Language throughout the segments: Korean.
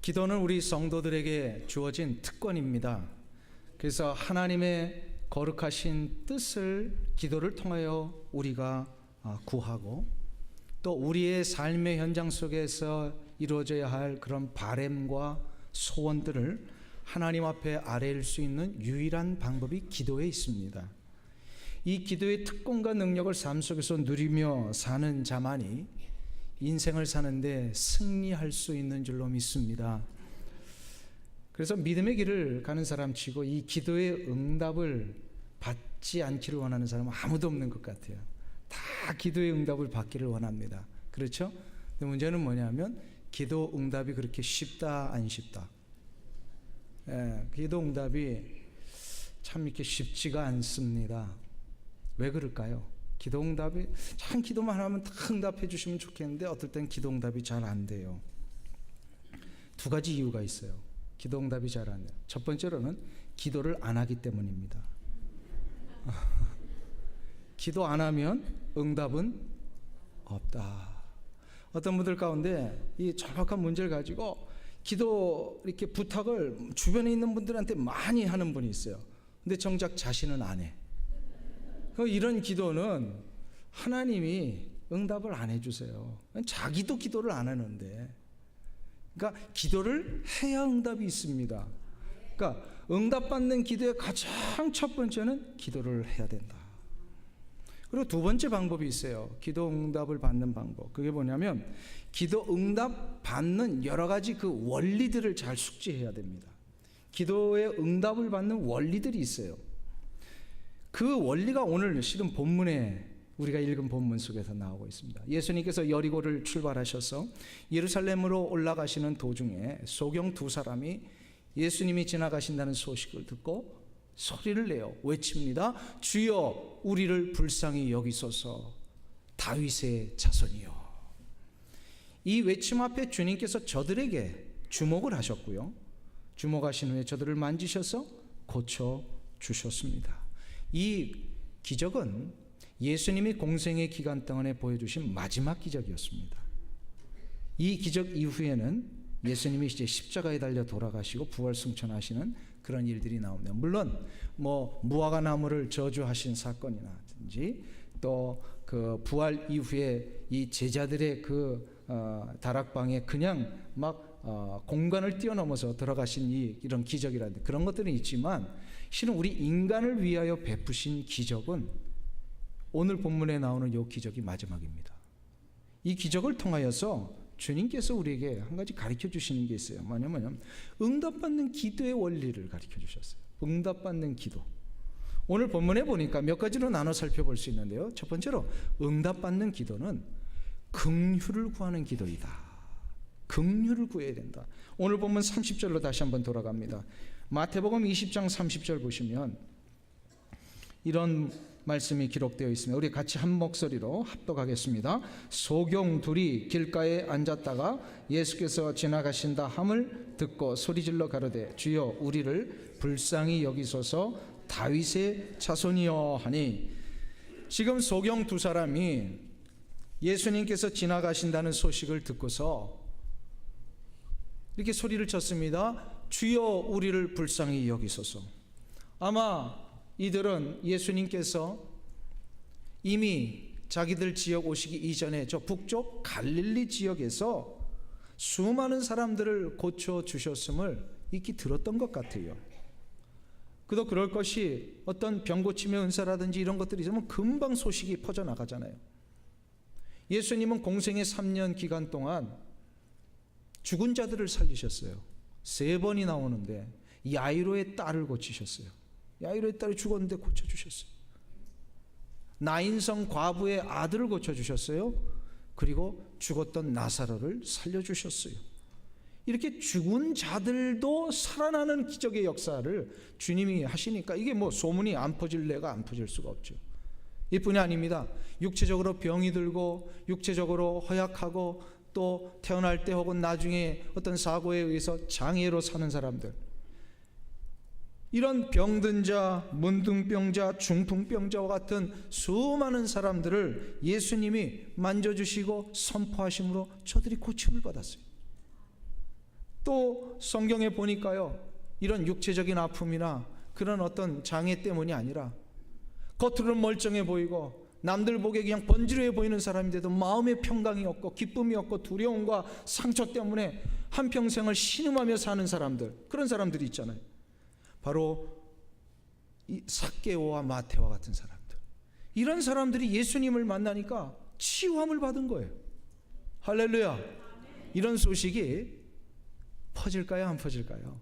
기도는 우리 성도들에게 주어진 특권입니다. 그래서 하나님의 거룩하신 뜻을 기도를 통하여 우리가 구하고, 또 우리의 삶의 현장 속에서 이루어져야 할 그런 바램과 소원들을 하나님 앞에 아뢰일 수 있는 유일한 방법이 기도에 있습니다. 이 기도의 특권과 능력을 삶 속에서 누리며 사는 자만이 인생을 사는데 승리할 수 있는 줄로 믿습니다. 그래서 믿음의 길을 가는 사람 치고 이 기도의 응답을 받지 않기를 원하는 사람은 아무도 없는 것 같아요. 다 기도의 응답을 받기를 원합니다. 그렇죠? 근데 문제는 뭐냐면 기도 응답이 그렇게 쉽다 안 쉽다. 기도 응답이 참 이렇게 쉽지가 않습니다. 왜 그럴까요? 기도 응답이 참 기도만 하면 다 응답해 주시면 좋겠는데 어떨 땐 기도 응답이 잘 안 돼요. 두 가지 이유가 있어요. 기도 응답이 잘 안 돼요. 첫 번째로는 기도를 안 하기 때문입니다. 기도 안 하면 응답은 없다. 어떤 분들 가운데 이 절박한 문제를 가지고 기도 이렇게 부탁을 주변에 있는 분들한테 많이 하는 분이 있어요. 근데 정작 자신은 안 해. 이런 기도는 하나님이 응답을 안 해주세요. 자기도 기도를 안 하는데. 그러니까 기도를 해야 응답이 있습니다. 그러니까 응답받는 기도의 가장 첫 번째는 기도를 해야 된다. 그리고 두 번째 방법이 있어요. 기도 응답을 받는 방법. 그게 뭐냐면 기도 응답 받는 여러 가지 그 원리들을 잘 숙지해야 됩니다. 기도의 응답을 받는 원리들이 있어요. 그 원리가 오늘 실은 본문에 우리가 읽은 본문 속에서 나오고 있습니다. 예수님께서 여리고를 출발하셔서 예루살렘으로 올라가시는 도중에 소경 두 사람이 예수님이 지나가신다는 소식을 듣고 소리를 내어 외칩니다. 주여 우리를 불쌍히 여기소서, 다윗의 자손이여. 이 외침 앞에 주님께서 저들에게 주목을 하셨고요, 주목하신 후에 저들을 만지셔서 고쳐주셨습니다. 이 기적은 예수님이 공생의 기간 동안에 보여주신 마지막 기적이었습니다. 이 기적 이후에는 예수님이 이제 십자가에 달려 돌아가시고 부활승천하시는 그런 일들이 나옵니다. 물론 무화과 나무를 저주하신 사건이라든지 또 그 부활 이후에 이 제자들의 그 다락방에 그냥 막 공간을 뛰어넘어서 들어가신 이런 기적이라든지 그런 것들은 있지만, 실은 우리 인간을 위하여 베푸신 기적은 오늘 본문에 나오는 이 기적이 마지막입니다. 이 기적을 통하여서 주님께서 우리에게 한 가지 가르쳐 주시는 게 있어요. 뭐냐면 응답받는 기도의 원리를 가르쳐 주셨어요. 응답받는 기도. 오늘 본문에 보니까 몇 가지로 나눠 살펴볼 수 있는데요. 첫 번째로 응답받는 기도는 긍휼을 구하는 기도이다. 긍휼을 구해야 된다. 오늘 본문 30절로 다시 한번 돌아갑니다. 마태복음 20장 30절 보시면 이런 말씀이 기록되어 있습니다. 우리 같이 한 목소리로 합독하겠습니다. 소경 둘이 길가에 앉았다가 예수께서 지나가신다 함을 듣고 소리질러 가로되 주여 우리를 불쌍히 여기소서, 다윗의 자손이여 하니, 지금 소경 두 사람이 예수님께서 지나가신다는 소식을 듣고서 이렇게 소리를 쳤습니다. 주여 우리를 불쌍히 여기소서. 아마 이들은 예수님께서 이미 자기들 지역 오시기 이전에 저 북쪽 갈릴리 지역에서 수많은 사람들을 고쳐주셨음을 익히 들었던 것 같아요. 그도 그럴 것이 어떤 병고침의 은사라든지 이런 것들이 있으면 금방 소식이 퍼져나가잖아요. 예수님은 공생의 3년 기간 동안 죽은 자들을 살리셨어요. 3번이 나오는데 야이로의 딸을 고치셨어요. 야이로의 딸이 죽었는데 고쳐주셨어요. 나인성 과부의 아들을 고쳐주셨어요. 그리고 죽었던 나사로를 살려주셨어요. 이렇게 죽은 자들도 살아나는 기적의 역사를 주님이 하시니까 이게 소문이 안 퍼질래가 안 퍼질 수가 없죠. 이뿐이 아닙니다. 육체적으로 병이 들고 육체적으로 허약하고 또 태어날 때 혹은 나중에 어떤 사고에 의해서 장애로 사는 사람들, 이런 병든 자, 문둥병자, 중풍병자와 같은 수많은 사람들을 예수님이 만져주시고 선포하심으로 저들이 고침을 받았어요. 또 성경에 보니까요, 이런 육체적인 아픔이나 그런 어떤 장애 때문이 아니라 겉으로는 멀쩡해 보이고 남들 보기에 그냥 번지르해 보이는 사람인데도 마음의 평강이 없고 기쁨이 없고 두려움과 상처 때문에 한평생을 신음하며 사는 사람들, 그런 사람들이 있잖아요. 바로 이 삭개오와 마태와 같은 사람들, 이런 사람들이 예수님을 만나니까 치유함을 받은 거예요. 할렐루야. 이런 소식이 퍼질까요, 안 퍼질까요?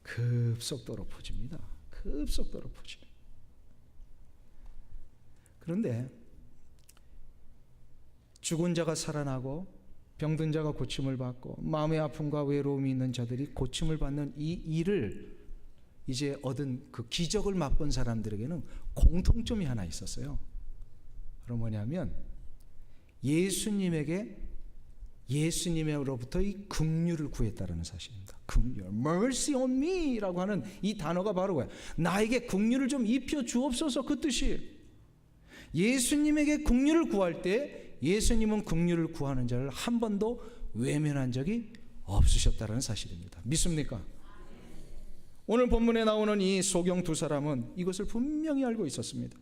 급속도로 퍼집니다. 급속도로 퍼져요. 그런데 죽은 자가 살아나고 병든 자가 고침을 받고 마음의 아픔과 외로움이 있는 자들이 고침을 받는 이 일을 이제 얻은 그 기적을 맛본 사람들에게는 공통점이 하나 있었어요. 바로 뭐냐면 예수님으로부터 이 긍휼을 구했다라는 사실입니다. 긍휼, mercy on me라고 하는 이 단어가 바로 뭐예요? 나에게 긍휼을 좀 입혀 주옵소서, 그 뜻이. 예수님에게 긍휼을 구할 때 예수님은 긍휼을 구하는 자를 한 번도 외면한 적이 없으셨다는 사실입니다. 믿습니까? 오늘 본문에 나오는 이 소경 두 사람은 이것을 분명히 알고 있었습니다.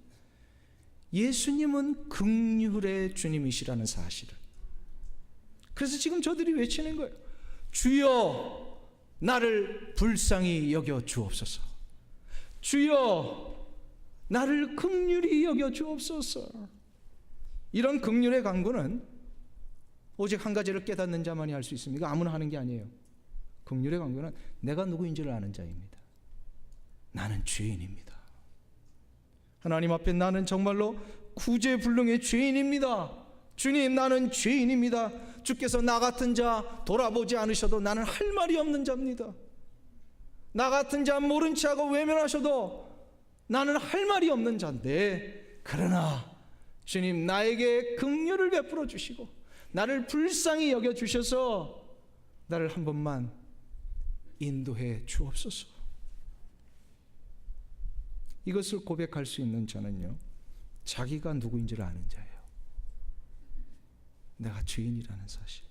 예수님은 긍휼의 주님이시라는 사실을. 그래서 지금 저들이 외치는 거예요. 주여, 나를 불쌍히 여겨 주옵소서. 주여, 나를 긍휼히 여겨 주옵소서. 이런 긍휼의 간구는 오직 한 가지를 깨닫는 자만이 할 수 있습니다. 아무나 하는 게 아니에요. 긍휼의 간구는 내가 누구인지를 아는 자입니다. 나는 죄인입니다. 하나님 앞에 나는 정말로 구제불능의 죄인입니다. 주님, 나는 죄인입니다. 주께서 나 같은 자 돌아보지 않으셔도 나는 할 말이 없는 자입니다. 나 같은 자 모른 체하고 외면하셔도 나는 할 말이 없는 자인데, 그러나 주님 나에게 긍휼을 베풀어 주시고 나를 불쌍히 여겨 주셔서 나를 한 번만 인도해 주옵소서. 이것을 고백할 수 있는 자는요, 자기가 누구인지를 아는 자예요. 내가 죄인이라는 사실.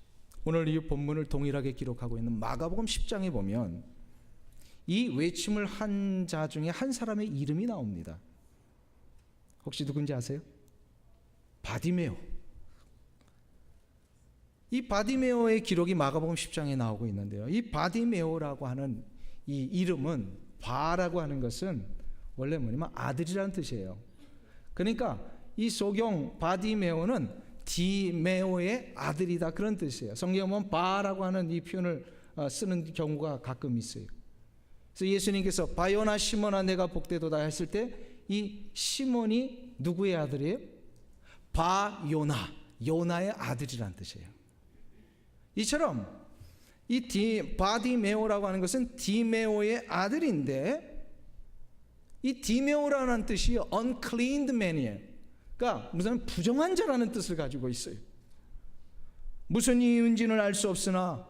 오늘 이 본문을 동일하게 기록하고 있는 마가복음 10장에 보면 이 외침을 한 자 중에 한 사람의 이름이 나옵니다. 혹시 누군지 아세요? 바디메오. 이 바디메오의 기록이 마가복음 10장에 나오고 있는데요, 이 바디메오라고 하는 이 이름은, 바라고 하는 것은 원래 뭐냐면 아들이라는 뜻이에요. 그러니까 이 소경 바디메오는 디메오의 아들이다, 그런 뜻이에요. 성경에 보면 바라고 하는 이 표현을 쓰는 경우가 가끔 있어요. 그래서 예수님께서 바요나 시몬아 내가 복되도다 했을 때 이 시몬이 누구의 아들이에요? 바요나, 요나의 아들이란 뜻이에요. 이처럼 이 바디메오라고 하는 것은 디메오의 아들인데, 이 디메오라는 뜻이 uncleaned man이에요. 그러니까 무슨 부정한 자라는 뜻을 가지고 있어요. 무슨 이유인지는 알 수 없으나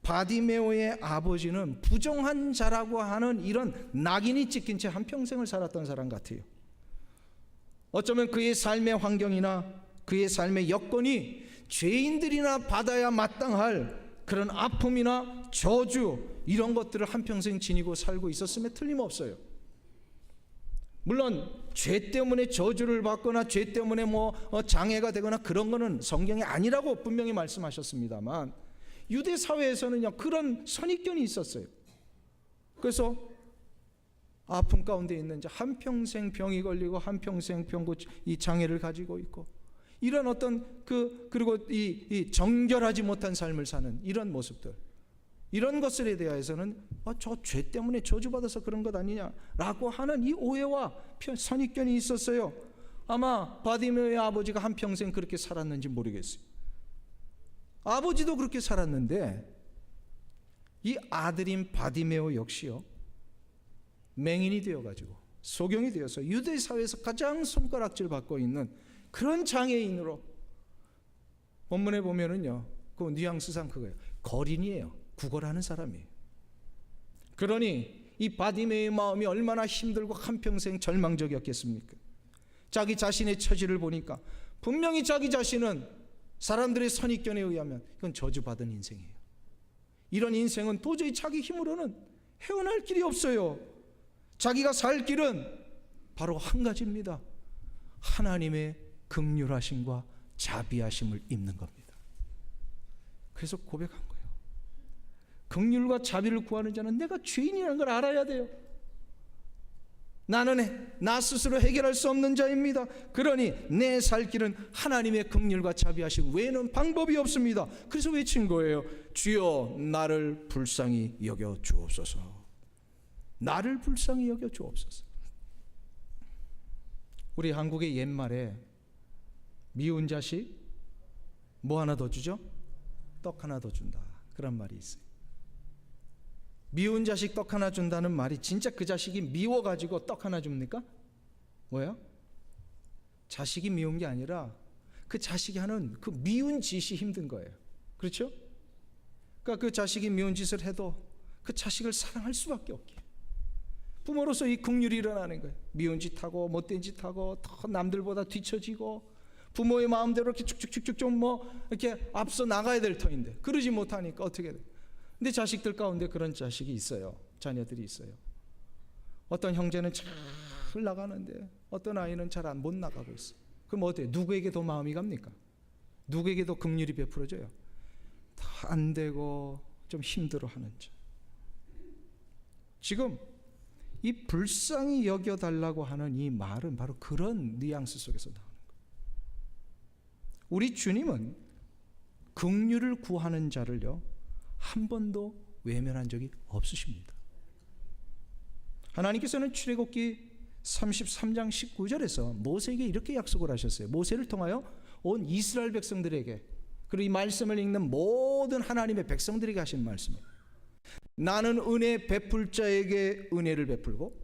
바디메오의 아버지는 부정한 자라고 하는 이런 낙인이 찍힌 채 한평생을 살았던 사람 같아요. 어쩌면 그의 삶의 환경이나 그의 삶의 여건이 죄인들이나 받아야 마땅할 그런 아픔이나 저주, 이런 것들을 한평생 지니고 살고 있었음에 틀림없어요. 물론 죄 때문에 저주를 받거나 죄 때문에 장애가 되거나 그런 거는 성경이 아니라고 분명히 말씀하셨습니다만, 유대 사회에서는요 그런 선입견이 있었어요. 그래서 아픔 가운데 있는 자, 한평생 병이 걸리고 한평생 이 장애를 가지고 있고, 이런 어떤 그리고 이 정결하지 못한 삶을 사는 이런 모습들, 이런 것들에 대해서는 저 죄 때문에 저주받아서 그런 것 아니냐라고 하는 이 오해와 선입견이 있었어요. 아마 바디메오의 아버지가 한평생 그렇게 살았는지 모르겠어요. 아버지도 그렇게 살았는데 이 아들인 바디메오 역시요 맹인이 되어가지고 소경이 되어서 유대 사회에서 가장 손가락질 받고 있는 그런 장애인으로, 본문에 보면은요 그 뉘앙스상 그거예요. 거린이에요. 구걸하는 사람이에요. 그러니 이 바디메오의 마음이 얼마나 힘들고 한평생 절망적이었겠습니까? 자기 자신의 처지를 보니까 분명히 자기 자신은 사람들의 선입견에 의하면 이건 저주받은 인생이에요. 이런 인생은 도저히 자기 힘으로는 헤어날 길이 없어요. 자기가 살 길은 바로 한 가지입니다. 하나님의 긍휼하심과 자비하심을 입는 겁니다. 그래서 고백한 거예요. 긍휼과 자비를 구하는 자는 내가 죄인이라는 걸 알아야 돼요. 나는 나 스스로 해결할 수 없는 자입니다. 그러니 내 살 길은 하나님의 긍휼과 자비하심 외에는 방법이 없습니다. 그래서 외친 거예요. 주여 나를 불쌍히 여겨 주옵소서. 나를 불쌍히 여겨 주옵소서. 우리 한국의 옛말에 미운 자식 뭐 하나 더 주죠? 떡 하나 더 준다. 그런 말이 있어요. 미운 자식 떡 하나 준다는 말이 진짜 그 자식이 미워가지고 떡 하나 줍니까? 뭐예요? 자식이 미운 게 아니라 그 자식이 하는 그 미운 짓이 힘든 거예요. 그렇죠? 그러니까 그 자식이 미운 짓을 해도 그 자식을 사랑할 수밖에 없게. 부모로서 이 긍휼이 일어나는 거예요. 미운 짓 하고 못된 짓 하고 더 남들보다 뒤처지고 부모의 마음대로 이렇게 쭉쭉쭉쭉 좀 뭐 이렇게 앞서 나가야 될 터인데 그러지 못하니까 어떻게 돼요? 근데 자식들 가운데 그런 자식이 있어요. 자녀들이 있어요. 어떤 형제는 잘 나가는데 어떤 아이는 잘 못 나가고 있어요. 그럼 어때요? 누구에게 더 마음이 갑니까? 누구에게 더 긍휼이 베풀어져요? 다 안 되고 좀 힘들어하는 자. 지금 이 불쌍히 여겨달라고 하는 이 말은 바로 그런 뉘앙스 속에서 나오는 거예요. 우리 주님은 긍휼을 구하는 자를요 한 번도 외면한 적이 없으십니다. 하나님께서는 출애굽기 33장 19절에서 모세에게 이렇게 약속을 하셨어요. 모세를 통하여 온 이스라엘 백성들에게, 그리고 이 말씀을 읽는 모든 하나님의 백성들에게 하신 말씀이에요. 나는 은혜 베풀 자에게 은혜를 베풀고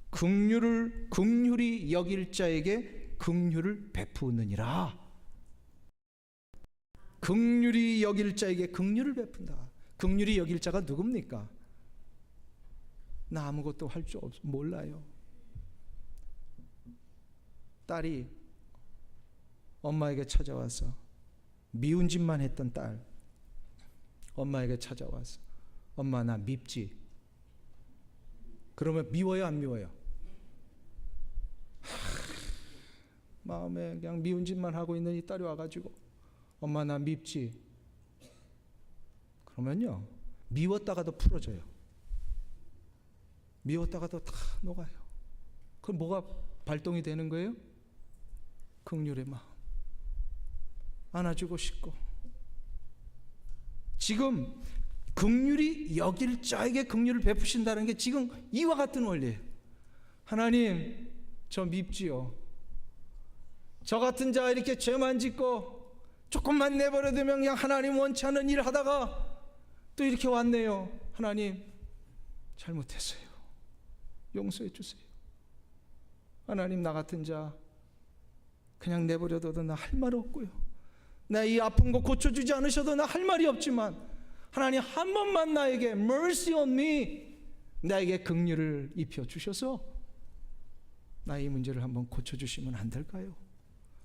긍휼히 여길 자에게 긍휼을 베푸느니라. 긍휼히 여길 자에게 긍휼을 베푼다. 긍휼히 여길 자가 누굽니까? 나 아무것도 할 줄 몰라요. 딸이 엄마에게 찾아와서 미운 짓만 했던 딸, 엄마에게 찾아와서 엄마 나 밉지? 그러면 미워요 안 미워요? 마음에 그냥 미운 짓만 하고 있는 이 딸이 와가지고 엄마 나 밉지? 그러면요 미웠다가도 풀어져요. 미웠다가도 다 녹아요. 그럼 뭐가 발동이 되는 거예요? 긍휼의 마음. 안아주고 싶고. 지금 긍휼히 여길 자에게 긍휼을 베푸신다는 게 지금 이와 같은 원리예요. 하나님 저 밉지요. 저 같은 자 이렇게 죄만 짓고 조금만 내버려두면 그냥 하나님 원치 않는 일 하다가 또 이렇게 왔네요. 하나님 잘못했어요. 용서해 주세요. 하나님 나 같은 자 그냥 내버려둬도 나 할 말 없고요. 나 이 아픈 거 고쳐주지 않으셔도 나 할 말이 없지만 하나님 한 번만 나에게 mercy on me, 나에게 긍휼을 입혀 주셔서 나의 문제를 한번 고쳐주시면 안 될까요?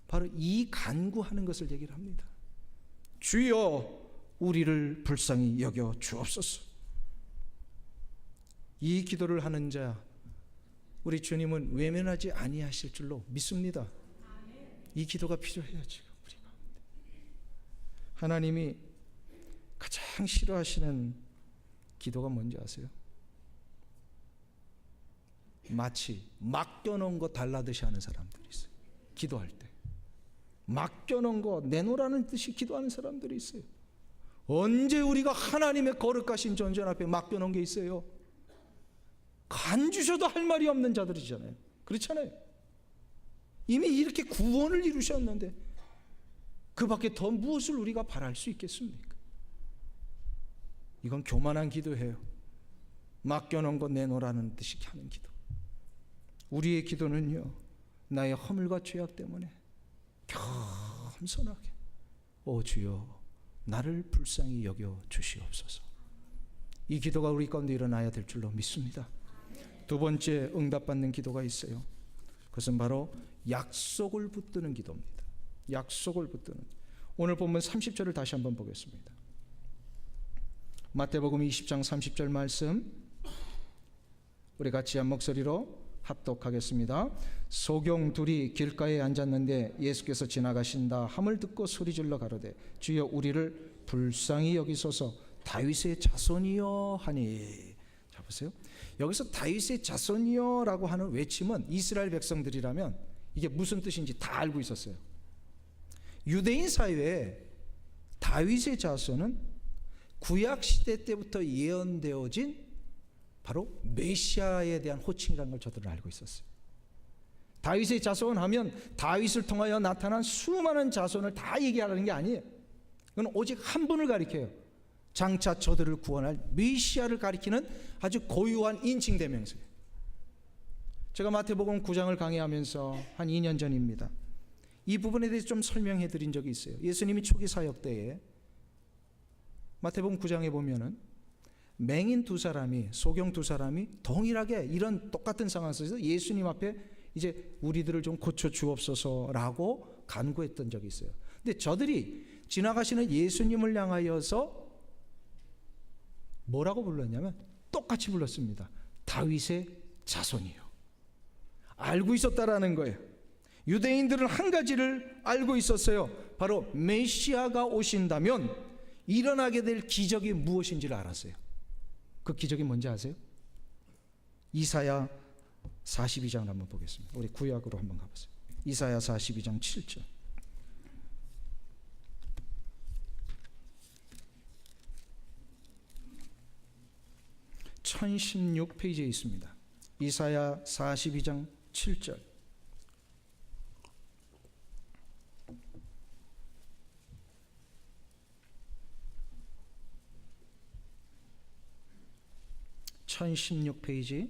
바로 이 간구하는 것을 얘기를 합니다. 주여 우리를 불쌍히 여겨 주옵소서. 이 기도를 하는 자 우리 주님은 외면하지 아니하실 줄로 믿습니다. 이 기도가 필요해요. 지금 우리가 하나님이 가장 싫어하시는 기도가 뭔지 아세요? 마치 맡겨놓은 거 달라듯이 하는 사람들이 있어요. 기도할 때 맡겨놓은 거 내놓으라는 듯이 기도하는 사람들이 있어요. 언제 우리가 하나님의 거룩하신 존재 앞에 맡겨놓은 게 있어요? 간 주셔도 할 말이 없는 자들이잖아요. 그렇잖아요. 이미 이렇게 구원을 이루셨는데 그 밖에 더 무엇을 우리가 바랄 수 있겠습니까? 이건 교만한 기도예요. 맡겨놓은 거 내놓으라는 듯이 하는 기도. 우리의 기도는요 나의 허물과 죄악 때문에 겸손하게 오 주여 나를 불쌍히 여겨 주시옵소서. 이 기도가 우리 가운데 일어나야 될 줄로 믿습니다. 두 번째 응답받는 기도가 있어요. 그것은 바로 약속을 붙드는 기도입니다. 약속을 붙드는. 오늘 본문 30절을 다시 한번 보겠습니다. 마태복음 20장 30절 말씀 우리 같이 한 목소리로 합독하겠습니다. 소경 둘이 길가에 앉았는데 예수께서 지나가신다 함을 듣고 소리질러 가로되 주여 우리를 불쌍히 여기소서 다윗의 자손이여 하니. 자 보세요. 여기서 다윗의 자손이여라고 하는 외침은 이스라엘 백성들이라면 이게 무슨 뜻인지 다 알고 있었어요. 유대인 사회에 다윗의 자손은 구약 시대 때부터 예언되어진 바로 메시아에 대한 호칭이라는 걸 저들은 알고 있었어요. 다윗의 자손 하면 다윗을 통하여 나타난 수많은 자손을 다 얘기하는 게 아니에요. 이건 오직 한 분을 가리켜요. 장차 저들을 구원할 메시아를 가리키는 아주 고유한 인칭 대명사예요. 제가 마태복음 9장을 강의하면서 한 2년 전입니다. 이 부분에 대해서 좀 설명해 드린 적이 있어요. 예수님이 초기 사역 때에 마태복음 9장에 보면은 맹인 두 사람이, 소경 두 사람이 동일하게 이런 똑같은 상황 속에서 예수님 앞에 이제 우리들을 좀 고쳐 주옵소서라고 간구했던 적이 있어요. 근데 저들이 지나가시는 예수님을 향하여서 뭐라고 불렀냐면 똑같이 불렀습니다. 다윗의 자손이요. 알고 있었다라는 거예요. 유대인들은 한 가지를 알고 있었어요. 바로 메시아가 오신다면 일어나게 될 기적이 무엇인지를 알았어요. 그 기적이 뭔지 아세요? 이사야 42장을 한번 보겠습니다. 우리 구약으로 한번 가보세요. 이사야 42장 7절. 1016페이지에 있습니다. 이사야 42장 7절. (1016페이지)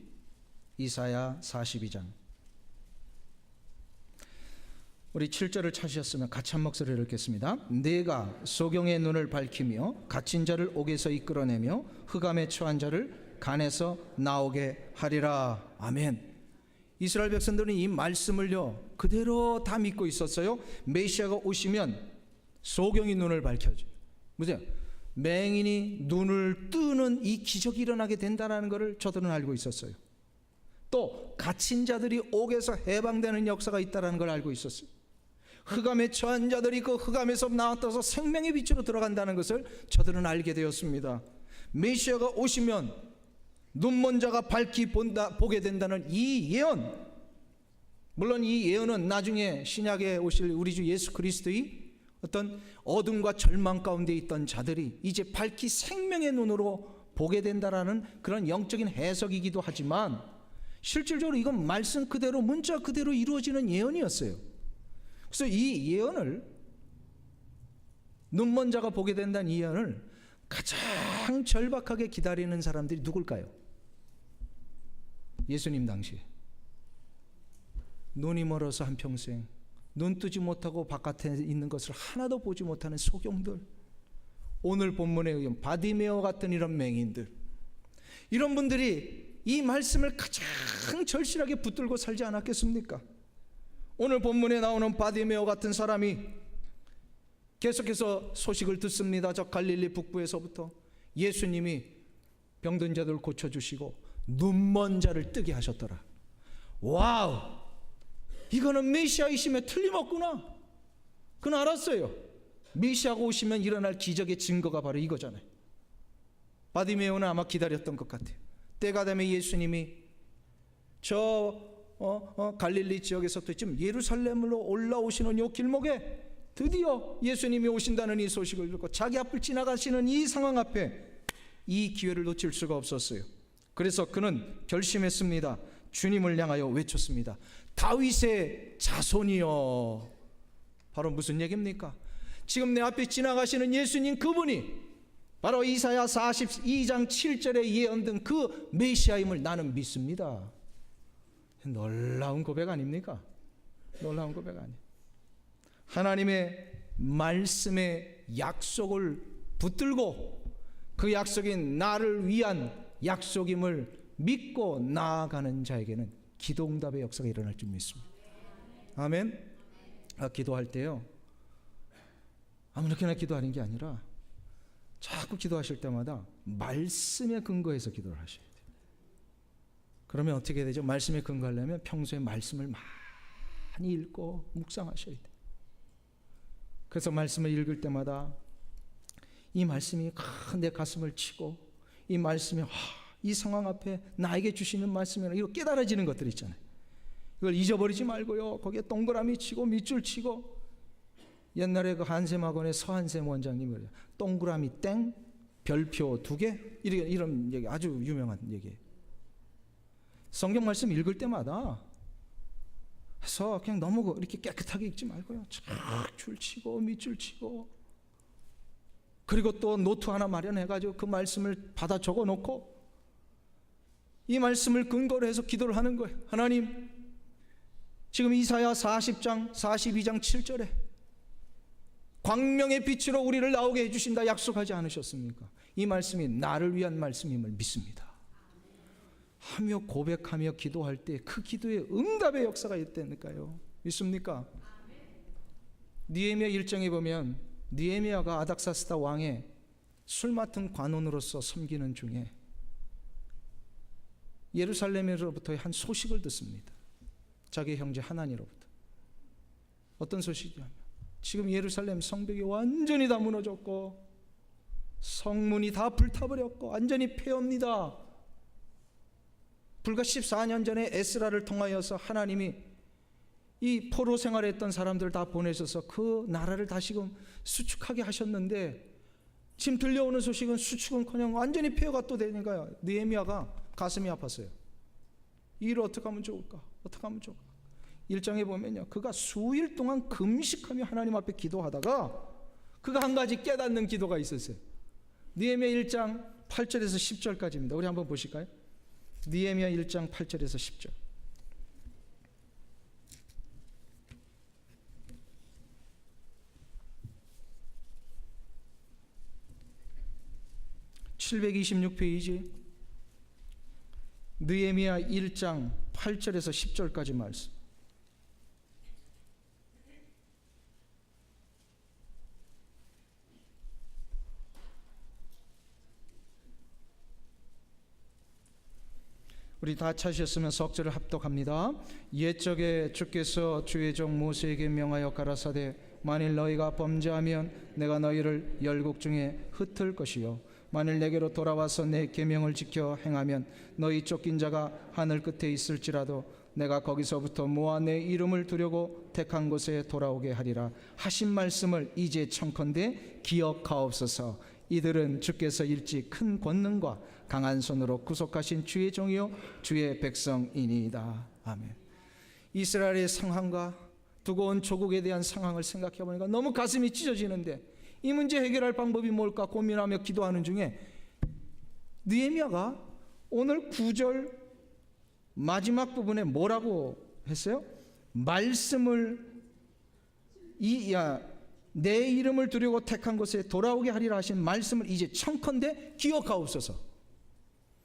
이사야 42장. 우리 7절을 찾으셨으면 같이 한 목소리를 읽겠습니다. 내가 소경의 눈을 밝히며 갇힌 자를 옥에서 이끌어내며 흑암에 처한 자를 간에서 나오게 하리라. 아멘. 이스라엘 백성들은 이 말씀을요 그대로 다 믿고 있었어요. 메시아가 오시면 소경이 눈을 밝혀줘요. 뭐죠? 맹인이 눈을 뜨는 이 기적이 일어나게 된다는 것을 저들은 알고 있었어요. 또 갇힌 자들이 옥에서 해방되는 역사가 있다는 걸 알고 있었어요. 흑암에 처한 자들이 그 흑암에서 나와서 생명의 빛으로 들어간다는 것을 저들은 알게 되었습니다. 메시아가 오시면 눈먼 자가 밝히 보게 된다는 이 예언, 물론 이 예언은 나중에 신약에 오실 우리 주 예수 그리스도의 어떤 어둠과 절망 가운데 있던 자들이 이제 밝히 생명의 눈으로 보게 된다라는 그런 영적인 해석이기도 하지만 실질적으로 이건 말씀 그대로 문자 그대로 이루어지는 예언이었어요. 그래서 이 예언을, 눈먼 자가 보게 된다는 이 예언을 가장 절박하게 기다리는 사람들이 누굴까요? 예수님 당시에 눈이 멀어서 한평생 눈 뜨지 못하고 바깥에 있는 것을 하나도 보지 못하는 소경들, 오늘 본문에 의하면 바디메오 같은 이런 맹인들, 이런 분들이 이 말씀을 가장 절실하게 붙들고 살지 않았겠습니까? 오늘 본문에 나오는 바디메오 같은 사람이 계속해서 소식을 듣습니다. 저 갈릴리 북부에서부터 예수님이 병든 자들을 고쳐주시고 눈먼 자를 뜨게 하셨더라. 와우, 이거는 메시아이심에 틀림없구나. 그는 알았어요. 메시아가 오시면 일어날 기적의 증거가 바로 이거잖아요. 바디메오는 아마 기다렸던 것 같아요. 때가 되면 예수님이 저 갈릴리 지역에서부터 지금 예루살렘으로 올라오시는 이 길목에 드디어 예수님이 오신다는 이 소식을 듣고 자기 앞을 지나가시는 이 상황 앞에 이 기회를 놓칠 수가 없었어요. 그래서 그는 결심했습니다. 주님을 향하여 외쳤습니다. 다윗의 자손이여. 바로 무슨 얘기입니까? 지금 내 앞에 지나가시는 예수님 그분이 바로 이사야 42장 7절에 예언된 그 메시아임을 나는 믿습니다. 놀라운 고백 아닙니까? 놀라운 고백 아니에요. 하나님의 말씀의 약속을 붙들고 그 약속인 나를 위한 약속임을 믿고 나아가는 자에게는 기도응답의 역사가 일어날 줄 믿습니다. 아멘. 기도할 때요 아무렇게나 기도하는 게 아니라 자꾸 기도하실 때마다 말씀에 근거해서 기도를 하셔야 돼요. 그러면 어떻게 되죠? 말씀에 근거하려면 평소에 말씀을 많이 읽고 묵상하셔야 돼요. 그래서 말씀을 읽을 때마다 이 말씀이 내 가슴을 치고, 이 말씀이 이 상황 앞에 나에게 주시는 말씀이라 이거 깨달아지는 것들 있잖아요. 이걸 잊어버리지 말고요. 거기에 동그라미 치고 밑줄 치고. 옛날에 그 한샘학원의 서한샘 원장님이 그래요. 동그라미 땡 별표 2개 이런 얘기, 아주 유명한 얘기예요. 성경 말씀 읽을 때마다 해서 그냥 너무 이렇게 깨끗하게 읽지 말고요. 쫙 줄 치고 밑줄 치고, 그리고 또 노트 하나 마련해가지고 그 말씀을 받아 적어놓고 이 말씀을 근거로 해서 기도를 하는 거예요. 하나님, 지금 이사야 40장 42장 7절에 광명의 빛으로 우리를 나오게 해주신다 약속하지 않으셨습니까? 이 말씀이 나를 위한 말씀임을 믿습니다 하며 고백하며 기도할 때 그 기도에 응답의 역사가 있다니까요. 믿습니까? 느헤미야 1장에 보면 느헤미야가 아닥사스다 왕의 술 맡은 관원으로서 섬기는 중에 예루살렘으로부터의 한 소식을 듣습니다. 자기 형제 하나니로부터. 어떤 소식이냐면 지금 예루살렘 성벽이 완전히 다 무너졌고 성문이 다 불타버렸고 완전히 폐허입니다. 불과 14년 전에 에스라를 통하여서 하나님이 이 포로 생활했던 사람들을 다 보내셔서 그 나라를 다시금 수축하게 하셨는데, 지금 들려오는 소식은 수축은커녕 완전히 폐허가 또 되니까요. 느헤미야가 가슴이 아팠어요. 이 일을 어떻게 하면 좋을까? 어떻게 하면 좋을까? 1장에 보면요, 그가 수일 동안 금식하며 하나님 앞에 기도하다가 그가 한 가지 깨닫는 기도가 있었어요. 느헤미야 1장 8절에서 10절까지입니다. 우리 한번 보실까요? 느헤미야 1장 8절에서 10절. (726페이지) 느헤미야 1장 8절에서 10절까지 말씀. 우리 다 찾으셨으면 석절을 합독합니다. 옛적에 주께서 주의 종 모세에게 명하여 가라사대 만일 너희가 범죄하면 내가 너희를 열국 중에 흩을 것이요 만일 내게로 돌아와서 내 계명을 지켜 행하면 너희 쫓긴 자가 하늘 끝에 있을지라도 내가 거기서부터 모아 내 이름을 두려고 택한 곳에 돌아오게 하리라 하신 말씀을 이제 청컨대 기억하옵소서. 이들은 주께서 일찍 큰 권능과 강한 손으로 구속하신 주의 종이요 주의 백성이니이다. 아멘. 이스라엘의 상황과 두고 온 조국에 대한 상황을 생각해 보니까 너무 가슴이 찢어지는데 이 문제 해결할 방법이 뭘까 고민하며 기도하는 중에 느헤미야가 오늘 9절 마지막 부분에 뭐라고 했어요? 말씀을 내 이름을 두려고 택한 곳에 돌아오게 하리라 하신 말씀을 이제 청컨대 기억하옵소서.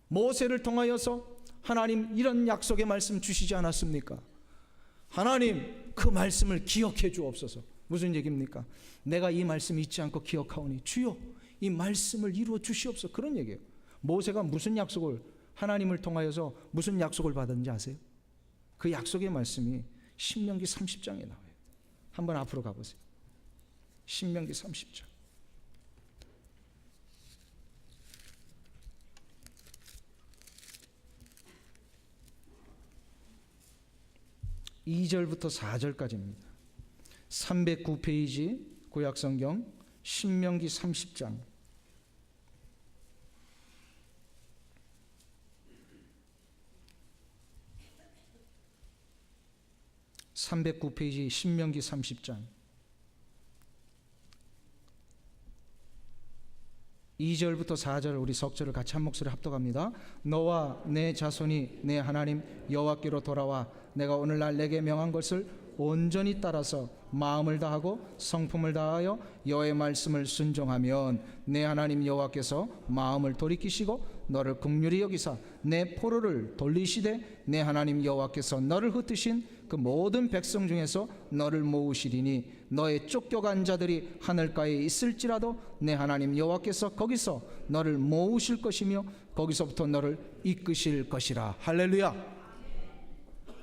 모세를 통하여서 하나님 이런 약속의 말씀 주시지 않았습니까? 하나님 그 말씀을 기억해 주옵소서. 무슨 얘기입니까? 내가 이 말씀 잊지 않고 기억하오니 주여 이 말씀을 이루어 주시옵소서. 그런 얘기예요. 모세가 무슨 약속을 하나님을 통하여서 무슨 약속을 받았는지 아세요? 그 약속의 말씀이 신명기 30장에 나와요. 한번 앞으로 가보세요. 신명기 30장. (2절부터) (4절까지입니다) 309페이지 구약성경 신명기 30장 309페이지 신명기 30장 2절부터 4절 우리 석절을 같이 한 목소리 합독합니다. 너와 내 자손이 내 하나님 여호와께로 돌아와 내가 오늘날 내게 명한 것을 온전히 따라서 마음을 다하고 성품을 다하여 여호와의 말씀을 순종하면 내 하나님 여호와께서 마음을 돌이키시고 너를 긍휼히 여기사 내 포로를 돌리시되 내 하나님 여호와께서 너를 흩으신 그 모든 백성 중에서 너를 모으시리니 너의 쫓겨간 자들이 하늘가에 있을지라도 내 하나님 여호와께서 거기서 너를 모으실 것이며 거기서부터 너를 이끄실 것이라. 할렐루야.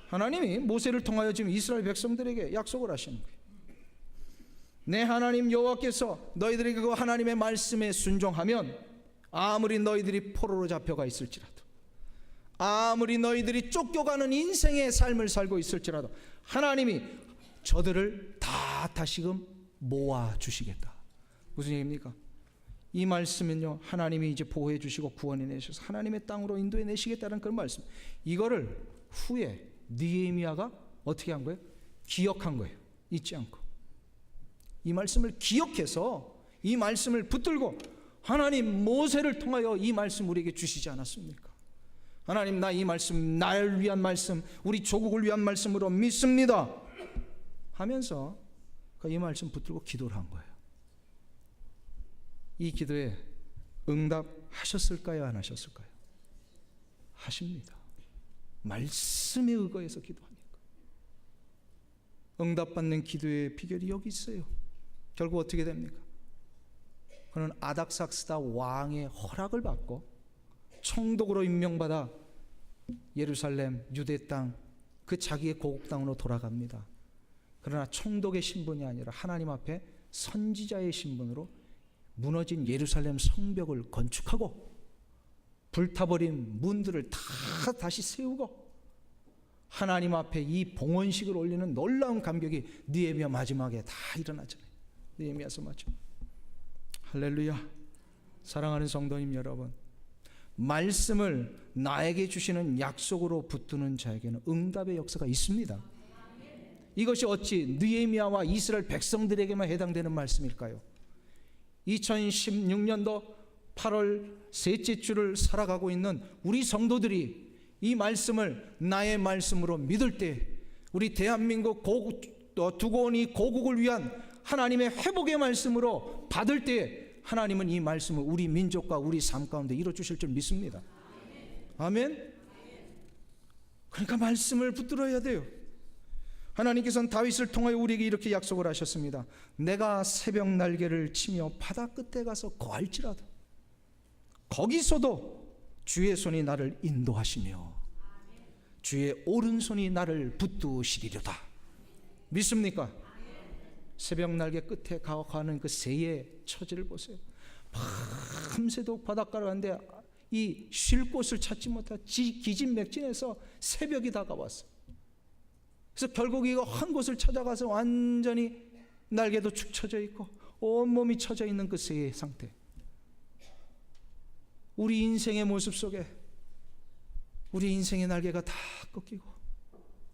하나님이 모세를 통하여 지금 이스라엘 백성들에게 약속을 하시는 거예요. 내 하나님 여호와께서 너희들에게 그 하나님의 말씀에 순종하면 아무리 너희들이 포로로 잡혀가 있을지라도, 아무리 너희들이 쫓겨가는 인생의 삶을 살고 있을지라도 하나님이 저들을 다 다시금 모아주시겠다. 무슨 얘기입니까? 이 말씀은요, 하나님이 이제 보호해 주시고 구원해 내셔서 하나님의 땅으로 인도해 내시겠다는 그런 말씀. 이거를 후에 느헤미야가 어떻게 한 거예요? 기억한 거예요. 잊지 않고. 이 말씀을 기억해서 이 말씀을 붙들고, 하나님 모세를 통하여 이 말씀 우리에게 주시지 않았습니까? 하나님, 나 이 말씀 나를 위한 말씀, 우리 조국을 위한 말씀으로 믿습니다 하면서 이 말씀 붙들고 기도를 한 거예요. 이 기도에 응답하셨을까요? 안 하셨을까요? 하십니다. 말씀에 의거해서 기도하니까. 응답받는 기도의 비결이 여기 있어요. 결국 어떻게 됩니까? 그는 아닥삭스다 왕의 허락을 받고 총독으로 임명받아 예루살렘 유대 땅, 그 자기의 고국 땅으로 돌아갑니다. 그러나 총독의 신분이 아니라 하나님 앞에 선지자의 신분으로 무너진 예루살렘 성벽을 건축하고 불타버린 문들을 다 다시 세우고 하나님 앞에 이 봉헌식을 올리는 놀라운 감격이 느헤미야 마지막에 다 일어나잖아요. 느헤미야서 마지막. 할렐루야. 사랑하는 성도님 여러분, 말씀을 나에게 주시는 약속으로 붙드는 자에게는 응답의 역사가 있습니다. 이것이 어찌 느헤미야와 이스라엘 백성들에게만 해당되는 말씀일까요? 2016년도 8월 셋째 주를 살아가고 있는 우리 성도들이 이 말씀을 나의 말씀으로 믿을 때, 우리 대한민국 두고온이 고국을 위한 하나님의 회복의 말씀으로 받을 때 하나님은 이 말씀을 우리 민족과 우리 삶 가운데 이루어주실 줄 믿습니다. 아멘. 그러니까 말씀을 붙들어야 돼요. 하나님께서는 다윗을 통하여 우리에게 이렇게 약속을 하셨습니다. 내가 새벽 날개를 치며 바다 끝에 가서 거할지라도 거기서도 주의 손이 나를 인도하시며 주의 오른손이 나를 붙드시리로다. 믿습니까? 새벽 날개 끝에 가는 그 새의 처지를 보세요. 밤새도록 바닷가를 가는데 이 쉴 곳을 찾지 못하고 기진맥진해서 새벽이 다가왔어요. 그래서 결국 이거 한 곳을 찾아가서 완전히 날개도 축 처져 있고 온몸이 처져 있는 그 새의 상태. 우리 인생의 모습 속에 우리 인생의 날개가 다 꺾이고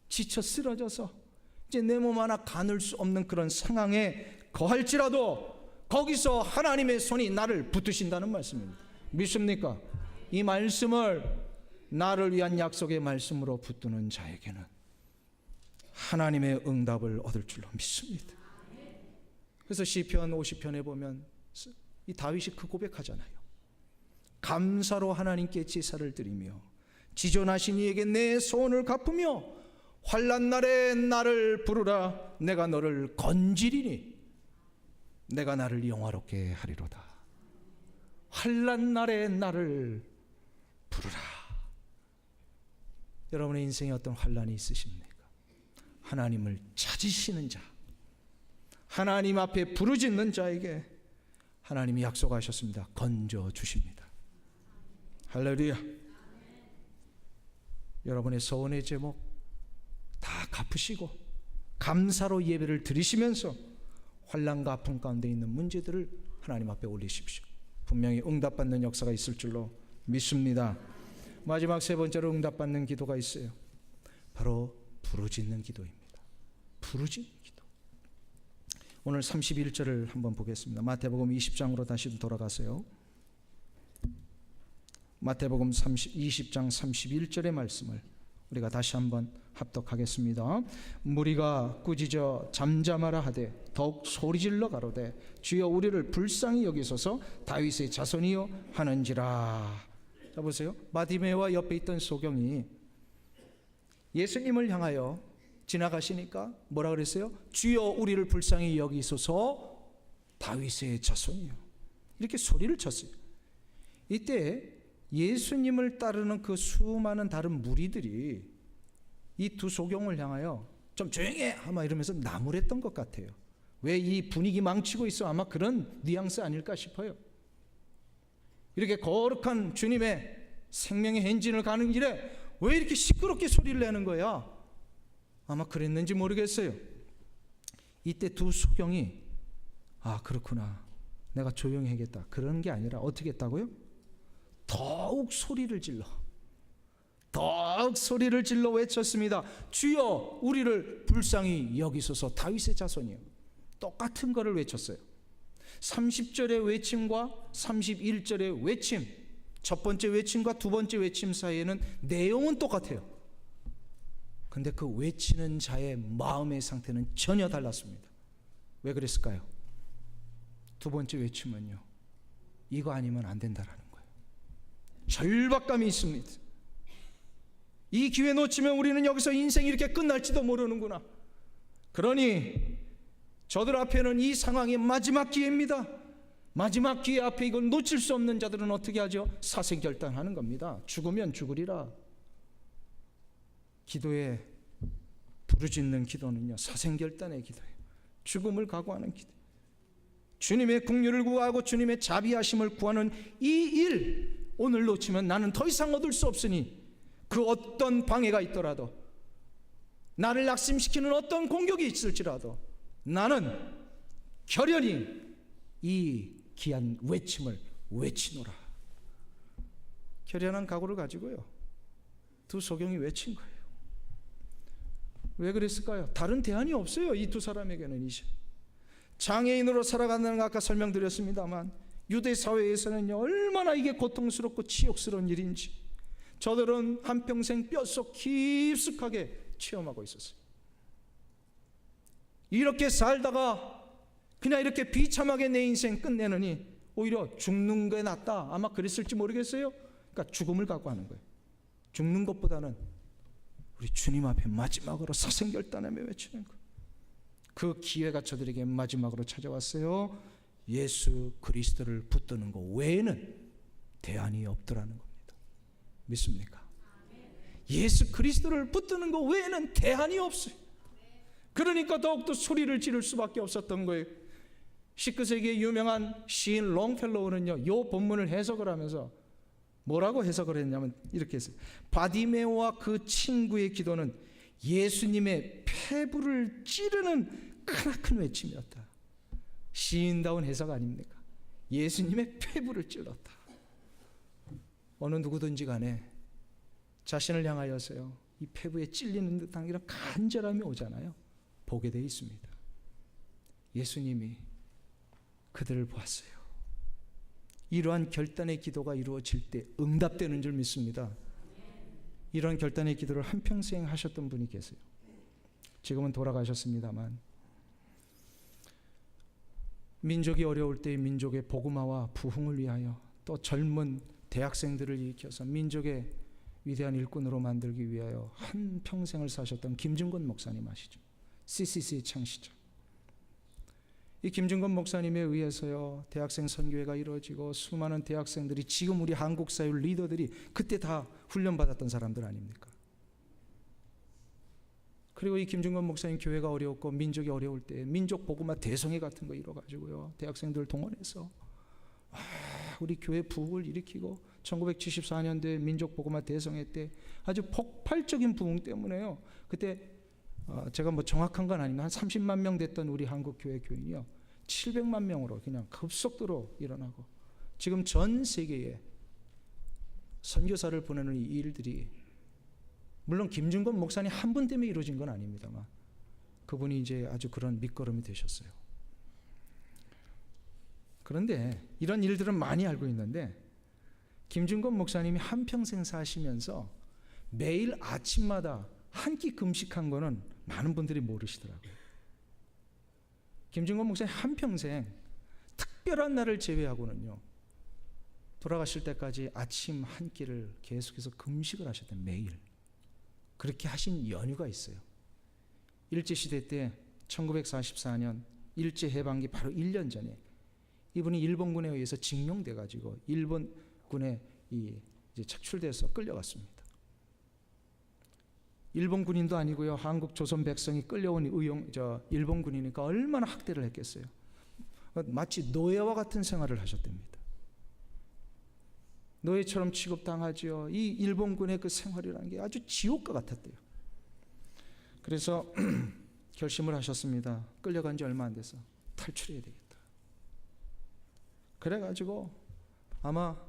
지쳐 쓰러져서 이제 내 몸 하나 가눌 수 없는 그런 상황에 거할지라도 거기서 하나님의 손이 나를 붙드신다는 말씀입니다. 믿습니까? 이 말씀을 나를 위한 약속의 말씀으로 붙드는 자에게는 하나님의 응답을 얻을 줄로 믿습니다. 그래서 시편 50편에 보면 이 다윗이 그 고백하잖아요. 감사로 하나님께 제사를 드리며 지존하신 이에게 내 소원을 갚으며 환난 날에 나를 부르라. 내가 너를 건지리니 내가 나를 영화롭게 하리로다. 환난 날에 나를 부르라. 여러분의 인생에 어떤 환난이 있으십니까? 하나님을 찾으시는 자, 하나님 앞에 부르짖는 자에게 하나님이 약속하셨습니다. 건져 주십니다. 할렐루야. 여러분의 소원의 제목 다 갚으시고 감사로 예배를 드리시면서 환난과 아픔 가운데 있는 문제들을 하나님 앞에 올리십시오. 분명히 응답받는 역사가 있을 줄로 믿습니다. 마지막 세 번째로 응답받는 기도가 있어요. 바로 부르짖는 기도입니다. 부르짖는 기도. 오늘 31절을 한번 보겠습니다. 마태복음 20장으로 다시 돌아가세요. 마태복음 20장 31절의 말씀을 우리가 다시 한번 합독하겠습니다. 무리가 꾸짖어 잠잠하라 하되 더욱 소리질러 가로되 주여 우리를 불쌍히 여기소서 다윗의 자손이여 하는지라. 자 보세요. 바디메오와 옆에 있던 소경이 예수님을 향하여 지나가시니까 뭐라 그랬어요? 주여 우리를 불쌍히 여기소서 다윗의 자손이요. 이렇게 소리를 쳤어요. 이때 예수님을 따르는 그 수많은 다른 무리들이 이 두 소경을 향하여 좀 조용해 아마 이러면서 나무랬던 것 같아요. 왜 이 분위기 망치고 있어? 아마 그런 뉘앙스 아닐까 싶어요. 이렇게 거룩한 주님의 생명의 행진을 가는 길에 왜 이렇게 시끄럽게 소리를 내는 거야? 아마 그랬는지 모르겠어요. 이때 두 소경이 아 그렇구나, 내가 조용히 하겠다, 그런 게 아니라 어떻게 했다고요? 더욱 소리를 질러 외쳤습니다. 주여 우리를 불쌍히 여기소서 다윗의 자손이요. 똑같은 거를 외쳤어요. 30절의 외침과 31절의 외침, 첫 번째 외침과 두 번째 외침 사이에는 내용은 똑같아요. 근데 그 외치는 자의 마음의 상태는 전혀 달랐습니다. 왜 그랬을까요? 두 번째 외침은요, 이거 아니면 안 된다라는 거예요. 절박감이 있습니다. 이 기회 놓치면 우리는 여기서 인생이 이렇게 끝날지도 모르는구나. 그러니 저들 앞에는 이 상황이 마지막 기회입니다. 마지막 기회 앞에 이걸 놓칠 수 없는 자들은 어떻게 하죠? 사생결단하는 겁니다. 죽으면 죽으리라. 기도에 부르짖는 기도는요, 사생결단의 기도예요. 죽음을 각오하는 기도. 주님의 긍휼을 구하고 주님의 자비하심을 구하는 이 일, 오늘 놓치면 나는 더 이상 얻을 수 없으니 그 어떤 방해가 있더라도, 나를 낙심시키는 어떤 공격이 있을지라도 나는 결연히 이 귀한 외침을 외치노라. 결연한 각오를 가지고요, 두 소경이 외친 거예요. 왜 그랬을까요? 다른 대안이 없어요. 이 두 사람에게는 이제 장애인으로 살아간다는 거 아까 설명드렸습니다만, 유대 사회에서는요 얼마나 이게 고통스럽고 치욕스러운 일인지 저들은 한평생 뼛속 깊숙하게 체험하고 있었어요. 이렇게 살다가 그냥 이렇게 비참하게 내 인생 끝내느니 오히려 죽는 게 낫다, 아마 그랬을지 모르겠어요. 그러니까 죽음을 각오하는 거예요. 죽는 것보다는 우리 주님 앞에 마지막으로 사생결단하며 외치는 거예요. 그 기회가 저들에게 마지막으로 찾아왔어요. 예수 그리스도를 붙드는 것 외에는 대안이 없더라는 겁니다. 믿습니까? 예수 그리스도를 붙드는 것 외에는 대안이 없어요. 그러니까 더욱더 소리를 지를 수밖에 없었던 거예요. 19세기의 유명한 시인 롱펠로우는요, 이 본문을 해석을 하면서 뭐라고 해석을 했냐면 이렇게 했어요. 바디메오와 그 친구의 기도는 예수님의 폐부를 찌르는 크나큰 외침이었다. 시인다운 해석 아닙니까? 예수님의 폐부를 찔렀다. 어느 누구든지 간에 자신을 향하여서요, 이 폐부에 찔리는 듯한 이런 간절함이 오잖아요. 보게 되어 있습니다. 예수님이 그들을 보았어요. 이러한 결단의 기도가 이루어질 때 응답되는 줄 믿습니다. 이런 결단의 기도를 한평생 하셨던 분이 계세요. 지금은 돌아가셨습니다만, 민족이 어려울 때 민족의 복음화와 부흥을 위하여 또 젊은 대학생들을 일으켜서 민족의 위대한 일꾼으로 만들기 위하여 한평생을 사셨던 김중건 목사님 아시죠? CCC 창시자. 이 김중건 목사님에 의해서요, 대학생 선교회가 이루어지고 수많은 대학생들이 지금 우리 한국 사회 리더들이 그때 다 훈련받았던 사람들 아닙니까? 그리고 이 김중건 목사님 교회가 어려웠고 민족이 어려울 때 민족 복음화 대성회 같은 거 이뤄가지고요, 대학생들 동원해서 우리 교회 부흥을 일으키고 1974년도에 민족 복음화 대성회 때 아주 폭발적인 부흥 때문에요, 그때 제가 뭐 정확한 건 아니면 한 30만 명 됐던 우리 한국 교회 교인이요 700만 명으로 그냥 급속도로 일어나고, 지금 전 세계에 선교사를 보내는 이 일들이 물론 김중건 목사님 한 분 때문에 이루어진 건 아닙니다만 그분이 이제 아주 그런 밑거름이 되셨어요. 그런데 이런 일들은 많이 알고 있는데 김중건 목사님이 한평생 사시면서 매일 아침마다 한 끼 금식한 거는 많은 분들이 모르시더라고요. 김진권 목사님 한평생 특별한 날을 제외하고는요, 돌아가실 때까지 아침 한 끼를 계속해서 금식을 하셨대요. 매일. 그렇게 하신 연유가 있어요. 일제시대 때 1944년 일제해방기 바로 1년 전에 이분이 일본군에 의해서 징용돼 가지고 일본군에 이제 착출돼서 끌려갔습니다. 일본 군인도 아니고요, 한국 조선 백성이 끌려온 일본 군이니까 얼마나 학대를 했겠어요. 마치 노예와 같은 생활을 하셨답니다. 노예처럼 취급당하지요. 이 일본군의 그 생활이라는 게 아주 지옥과 같았대요. 그래서 결심을 하셨습니다. 끌려간 지 얼마 안 돼서 탈출해야 되겠다. 그래가지고 아마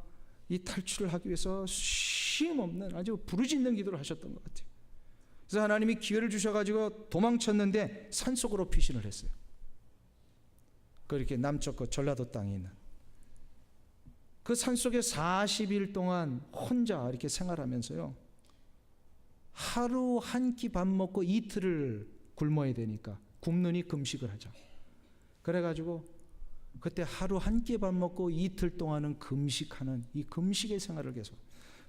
이 탈출을 하기 위해서 쉼없는 아주 부르짖는 기도를 하셨던 것 같아요. 그래서 하나님이 기회를 주셔가지고 도망쳤는데 산속으로 피신을 했어요. 그렇게 남쪽 그 전라도 땅에 있는 그 산속에 40일 동안 혼자 이렇게 생활하면서요, 하루 한 끼 밥 먹고 이틀을 굶어야 되니까 굶느니 금식을 하자. 그래가지고 그때 하루 한 끼 밥 먹고 이틀 동안은 금식하는 이 금식의 생활을 계속,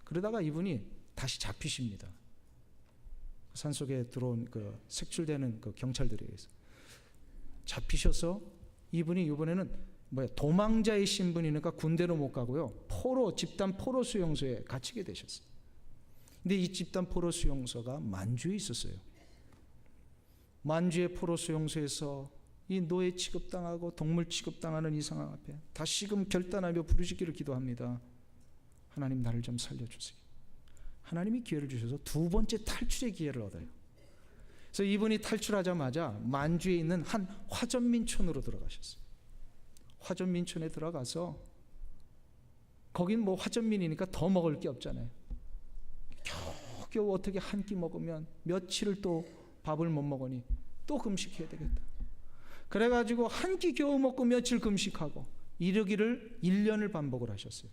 그러다가 이분이 다시 잡히십니다. 산속에 들어온 그 색출되는 그 경찰들에 의해서 잡히셔서 이분이 이번에는 도망자의 신분이니까 군대로 못 가고요, 집단 포로 수용소에 갇히게 되셨어요. 근데 이 집단 포로 수용소가 만주에 있었어요. 만주의 포로 수용소에서 이 노예 취급당하고 동물 취급당하는 이 상황 앞에 다시금 결단하며 부르짖기를 기도합니다. 하나님, 나를 좀 살려주세요. 하나님이 기회를 주셔서 두 번째 탈출의 기회를 얻어요. 그래서 이분이 탈출하자마자 만주에 있는 한 화전민촌으로 들어가셨어요. 화전민촌에 들어가서 거긴 화전민이니까 더 먹을 게 없잖아요. 겨우 어떻게 한 끼 먹으면 며칠을 또 밥을 못 먹으니 또 금식해야 되겠다. 그래가지고 한 끼 겨우 먹고 며칠 금식하고 이러기를 1년을 반복을 하셨어요.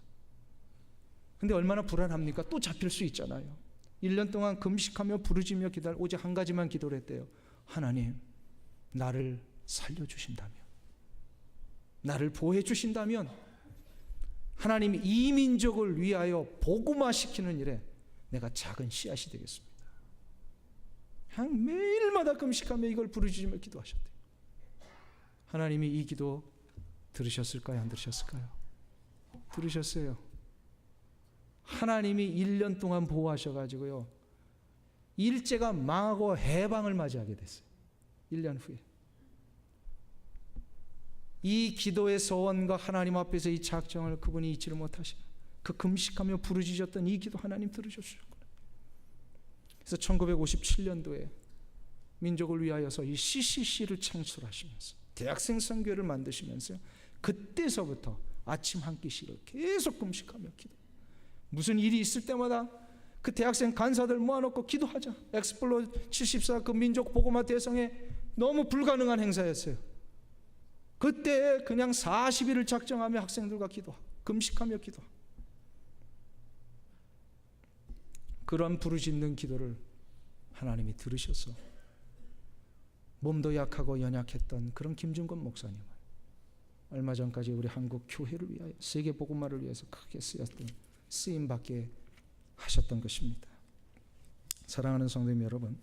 근데 얼마나 불안합니까? 또 잡힐 수 있잖아요. 1년 동안 금식하며 부르짖며 기다려 오직 한 가지만 기도를 했대요. 하나님, 나를 살려주신다면, 나를 보호해 주신다면 하나님이 이 민족을 위하여 복음화시키는 일에 내가 작은 씨앗이 되겠습니다. 그냥 매일마다 금식하며 이걸 부르짖으며 기도하셨대요. 하나님이 이 기도 들으셨을까요? 안 들으셨을까요? 들으셨어요. 하나님이 1년 동안 보호하셔가지고요, 일제가 망하고 해방을 맞이하게 됐어요. 1년 후에. 이 기도의 소원과 하나님 앞에서 이 작정을 그분이 잊지를 못하시고 그 금식하며 부르짖었던 이 기도 하나님 들으셨구나. 그래서 1957년도에 민족을 위하여서 이 CCC를 창설하시면서 대학생 선교회를 만드시면서 그때서부터 아침 한 끼씩을 계속 금식하며 기도. 무슨 일이 있을 때마다 그 대학생 간사들 모아놓고 기도하자. 엑스플로 74 그 민족 복음화 대성에 너무 불가능한 행사였어요. 그때 그냥 40일을 작정하며 학생들과 기도하고 금식하며 기도하고 그런 부르짖는 기도를 하나님이 들으셔서 몸도 약하고 연약했던 그런 김준권 목사님을 얼마 전까지 우리 한국 교회를 위하여 세계 복음화를 위해서 크게 쓰임받게 하셨던 것입니다. 사랑하는 성도님 여러분,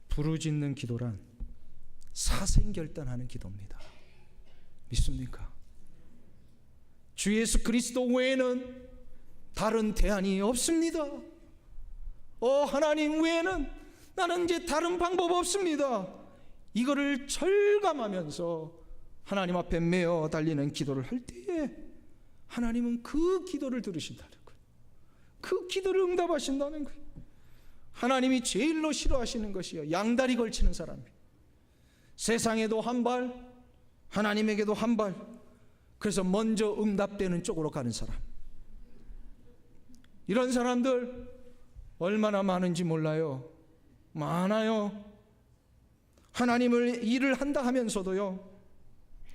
부르짖는 기도란 사생결단하는 기도입니다. 믿습니까? 주 예수 그리스도 외에는 다른 대안이 없습니다. 하나님 외에는 나는 이제 다른 방법 없습니다. 이거를 절감하면서 하나님 앞에 메어 달리는 기도를 할 때에 하나님은 그 기도를 들으신다는 거예요. 그 기도를 응답하신다는 거예요. 하나님이 제일로 싫어하시는 것이요, 양다리 걸치는 사람이에요. 세상에도 한 발, 하나님에게도 한 발. 그래서 먼저 응답되는 쪽으로 가는 사람. 이런 사람들 얼마나 많은지 몰라요. 많아요. 하나님을 일을 한다 하면서도요,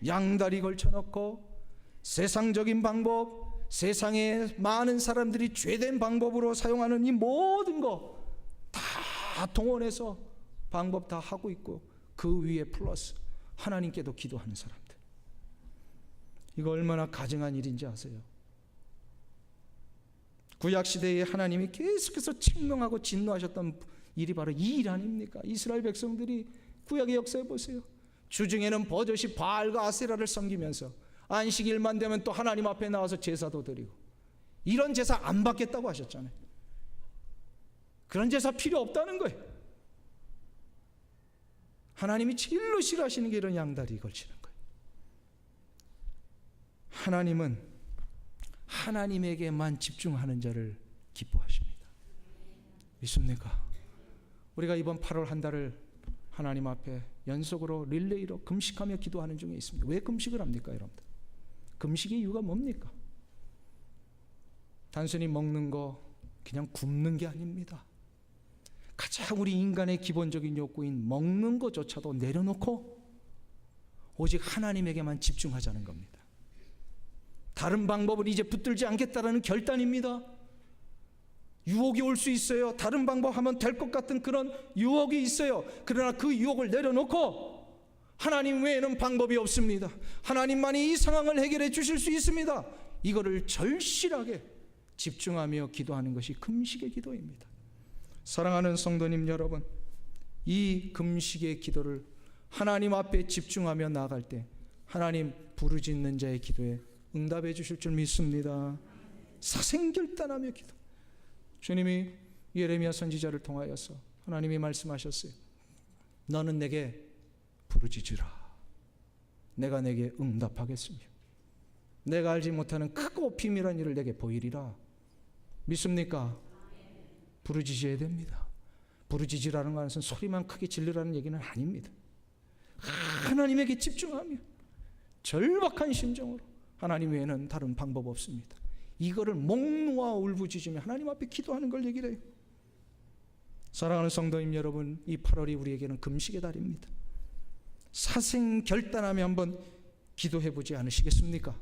양다리 걸쳐놓고 세상적인 방법, 세상에 많은 사람들이 죄된 방법으로 사용하는 이 모든 거 다 동원해서 방법 다 하고 있고, 그 위에 플러스 하나님께도 기도하는 사람들. 이거 얼마나 가증한 일인지 아세요? 구약시대에 하나님이 계속해서 책망하고 진노하셨던 일이 바로 이 일 아닙니까? 이스라엘 백성들이 구약의 역사에 보세요. 주중에는 버젓이 바알과 아세라를 섬기면서 안식일만 되면 또 하나님 앞에 나와서 제사도 드리고, 이런 제사 안 받겠다고 하셨잖아요. 그런 제사 필요 없다는 거예요. 하나님이 제일로 싫어하시는 게 이런 양다리 걸치는 거예요. 하나님은 하나님에게만 집중하는 자를 기뻐하십니다. 믿습니까? 우리가 이번 8월 한 달을 하나님 앞에 연속으로 릴레이로 금식하며 기도하는 중에 있습니다. 왜 금식을 합니까, 여러분들? 금식의 이유가 뭡니까? 단순히 먹는 거, 그냥 굶는 게 아닙니다. 가장 우리 인간의 기본적인 욕구인 먹는 것조차도 내려놓고 오직 하나님에게만 집중하자는 겁니다. 다른 방법을 이제 붙들지 않겠다라는 결단입니다. 유혹이 올 수 있어요. 다른 방법 하면 될 것 같은 그런 유혹이 있어요. 그러나 그 유혹을 내려놓고 하나님 외에는 방법이 없습니다. 하나님만이 이 상황을 해결해 주실 수 있습니다. 이거를 절실하게 집중하며 기도하는 것이 금식의 기도입니다. 사랑하는 성도님 여러분, 이 금식의 기도를 하나님 앞에 집중하며 나아갈 때 하나님 부르짖는 자의 기도에 응답해 주실 줄 믿습니다. 사생결단하며 기도. 주님이 예레미야 선지자를 통하여서 하나님이 말씀하셨어요. 너는 내게 부르짖으라. 내가 내게 응답하겠으며 내가 알지 못하는 크고 비밀한 일을 내게 보이리라. 믿습니까? 부르짖어야 됩니다. 부르짖으라는 것은 소리만 크게 질르라는 얘기는 아닙니다. 하나님에게 집중하며 절박한 심정으로, 하나님 외에는 다른 방법 없습니다. 이거를 목 놓아 울부짖으며 하나님 앞에 기도하는 걸 얘기를 해요. 사랑하는 성도님 여러분, 이 8월이 우리에게는 금식의 달입니다. 사생결단하며 한번 기도해보지 않으시겠습니까?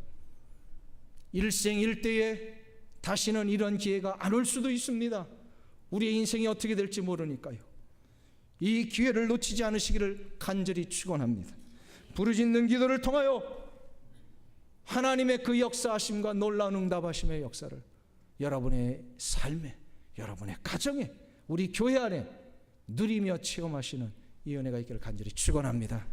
일생일대에 다시는 이런 기회가 안 올 수도 있습니다. 우리의 인생이 어떻게 될지 모르니까요. 이 기회를 놓치지 않으시기를 간절히 축원합니다. 부르짖는 기도를 통하여 하나님의 그 역사하심과 놀라운 응답하심의 역사를 여러분의 삶에, 여러분의 가정에, 우리 교회 안에 누리며 체험하시는 이 은혜가 있기를 간절히 축원합니다.